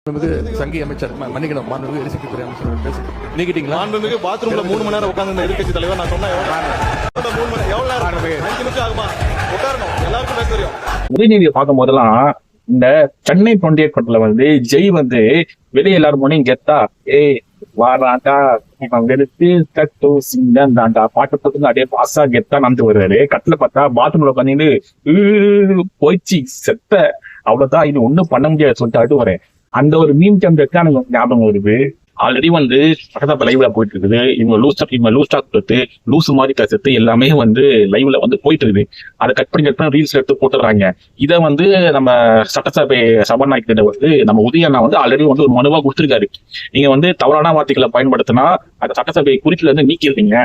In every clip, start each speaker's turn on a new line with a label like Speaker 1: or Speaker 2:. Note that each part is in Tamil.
Speaker 1: சங்கி அமைச்சர் மன்னிக்கணும் மாண்புமிகு எரிசக்தித்துறை அமைச்சர் பேச நீக்கிட்டீங்களா?
Speaker 2: மாண்புமிகு பாத்ரூம்ல 3 மணி நேரம் உட்கார்ந்து எதிர்கட்சி தலைவர் நான் சொன்னா எவ்வளவு நேரம் 5 நிமிஷம் ஆகுமா? உட்காரணும், எல்லாருக்கும் பேச தெரியும்.
Speaker 3: உதயநிதியை பார்க்கும் போதெல்லாம் இந்த சென்னை 28 படத்துல ஜெய் வெளியே எல்லாரும் போனீங்க கெத்தா வாராண்டா வெளுத்து தட்டு சிந்தாண்டா பாட்டு போட்டு அப்படியே பாசா கெத்தா நடந்து வருவாரு. கட்டுல பார்த்தா பாத்ரூம்ல உட்காந்து போயிடுச்சு செத்த அவ்வளவுதான், இது ஒண்ணும் பண்ண முடியாது சொல்லிட்டு அட்டு வரேன். அந்த ஒரு மீம் டெம்ப்ளேட் தான் எனக்கு ஞாபகம் வருது. ஆல்ரெடி பக்கத்தா லைவ்ல போயிட்டு இருக்குது. இவங்க லூஸ் டாக் கொடுத்து லூஸ் மாதிரி பேசுறது எல்லாமே லைவ்ல போயிட்டு இருக்குது. அதை கட் பண்ணி ரீல்ஸ் எடுத்து போட்டுறாங்க. இதை நம்ம சட்டசபை சபாநாயகர்கிட்ட நம்ம உதயண்ணா ஆல்ரெடி ஒரு மனுவா கொடுத்துருக்காரு. நீங்க தவறான வார்த்தைகளை பயன்படுத்தினா அந்த சட்டசபை குறிப்பில நீக்கிடுறீங்க.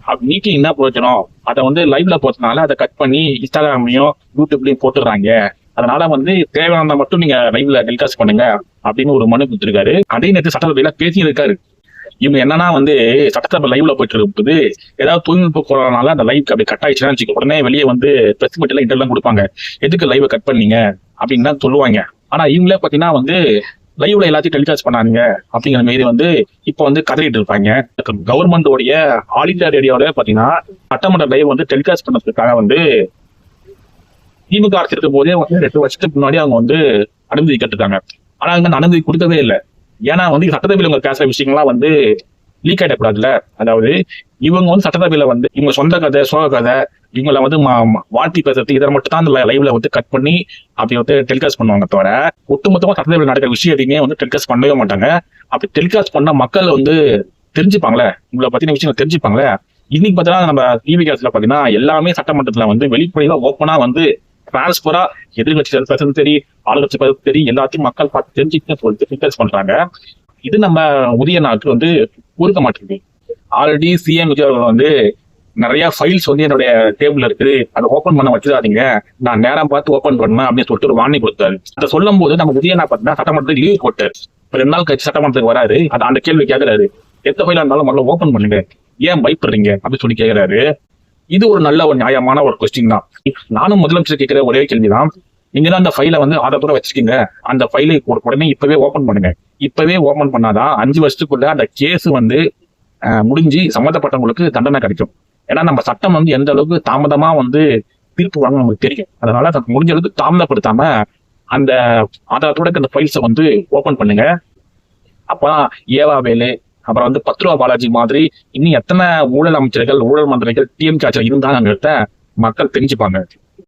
Speaker 3: அப்படி நீக்கி என்ன பிரயோஜனம்? அதை லைவ்ல போட்டனால அதை கட் பண்ணி இன்ஸ்டாகிராம்லயும் யூடியூப்லயும் போட்டுறாங்க. அதனால தேவையானதை மட்டும் நீங்க லைவ்ல டெலிகாஸ்ட் பண்ணுங்க அப்படின்னு ஒரு மனு கொடுத்துருக்காரு. அதே நேரத்தில் சட்டசபையில பேசியிருக்காரு. இவங்க என்னன்னா சட்டசபை லைவ்ல போயிட்டு இருக்குது, ஏதாவது தொழில்நுட்ப குறைனால அந்த லைவ் அப்படி கட் ஆயிடுச்சுன்னா வச்சுக்க உடனே வெளியே பிரஸ் மீட்ல இன்டர்லாம் கொடுப்பாங்க. எதுக்கு லைவை கட் பண்ணீங்க அப்படின்னு தான் சொல்லுவாங்க. ஆனா இவங்களே பாத்தீங்கன்னா லைவ்ல எல்லாத்தையும் டெலிகாஸ்ட் பண்ணாங்க அப்படிங்கிற மாரி இப்போ கதறிட்டு இருப்பாங்க. கவர்மெண்டோடைய ஆல் இந்தியா ரேடியோட பாத்தீங்கன்னா சட்டமன்ற லைவ் டெலிகாஸ்ட் பண்ணதுக்காக திமுக அரசு இருக்கும் போதே 2 வருஷத்துக்கு முன்னாடி அவங்க அனுமதி கேட்டுருக்காங்க. ஆனா அங்க அனுமதி கொடுக்கவே இல்லை. ஏன்னா சட்டசபையில இவங்க பேசுற விஷயங்கள்லாம் லீக் ஆயிடக்கூடாதுல்ல. அதாவது இவங்க சட்டசபையில இவங்க சொந்த கதை சோக கதை இவங்களை வாழ்த்தி பேசுறது இதை மட்டும் தான் அந்த லைவ்ல கட் பண்ணி அப்படி டெலிகாஸ்ட் பண்ணுவாங்க. தவிர ஒட்டுமொத்தமா சட்டசபையில நடக்கிற விஷயம் எதையுமே டெலிகாஸ்ட் பண்ணவே மாட்டாங்க. அப்படி டெலிகாஸ்ட் பண்ணா மக்கள் தெரிஞ்சுப்பாங்களே, உங்களை பத்தின விஷயங்கள் தெரிஞ்சுப்பாங்களே. இன்னைக்கு பார்த்தீங்கன்னா நம்ம டிவி கேஸ்ல பாத்தீங்கன்னா எல்லாமே சட்டமன்றத்துல வெளிப்படையா ஓப்பனா டிரான்ஸ்பரா எதிர்கட்சி பேசுறது சரி, ஆளுங்கட்சி பேசுறது சரி, எல்லாத்தையும் மக்கள் பார்த்து தெரிஞ்சுக்கிட்டு சொல்லிட்டு பண்றாங்க. இது நம்ம உதயநாக்கு பொறுக்க மாட்டேங்குது. ஆல்ரெடி சிஎம் விஜய் அவர்கள் நிறைய ஃபைல்ஸ் என்னுடைய டேபிள்ல இருக்குது, அதை ஓப்பன் பண்ண வச்சுதாதீங்க, நான் நேரம் பார்த்து ஓப்பன் பண்ணேன் அப்படின்னு சொல்லிட்டு ஒரு வார்னிங் கொடுத்தாரு. அதை சொல்லும் போது நம்ம உதயநாத் பார்த்தீங்கன்னா சட்டமன்றத்துக்கு லீவ் போட்டார். 2 நாள் கழிச்சு சட்டமன்றத்துக்கு வராரு. அந்த கேள்வி கேட்கிறாரு, எந்த ஃபைலா இருந்தாலும் முதல்ல ஓப்பன் பண்ணுங்க, ஏன் பயப்படுறீங்க அப்படின்னு சொல்லி கேட்கிறாரு. இது ஒரு நல்ல ஒரு நியாயமான ஒரு கொஸ்டின் தான். நானும் முதலமைச்சர் கேட்கிற ஒரே கேள்விதான், நீங்க தான் அந்த ஃபைலை ஆதாரத்தோட வச்சிருக்கீங்க, அந்த ஃபைலை உடனே இப்பவே ஓப்பன் பண்ணுங்க. இப்பவே ஓப்பன் பண்ணாதான் 5 வருஷத்துக்குள்ள அந்த கேஸ் முடிஞ்சு சம்மந்தப்பட்டவங்களுக்கு தண்டனை கிடைக்கும். ஏன்னா நம்ம சட்டம் எந்த அளவுக்கு தாமதமா தீர்ப்பு வழங்க நமக்கு தெரியும். அதனால முடிஞ்ச அளவுக்கு தாமதப்படுத்தாம அந்த ஆதாரத்தோட அந்த ஃபைல்ஸை ஓப்பன் பண்ணுங்க. அப்பதான் ஏவா வேலு அப்புறம் 10 ரூபா பாலாஜி மாதிரி இன்னும் எத்தனை ஊழல் அமைச்சர்கள் ஊழல் மந்திரிகள் டிஎம்கே இருந்தாங்கிறத மக்கள் தெரிஞ்சுப்பாங்க.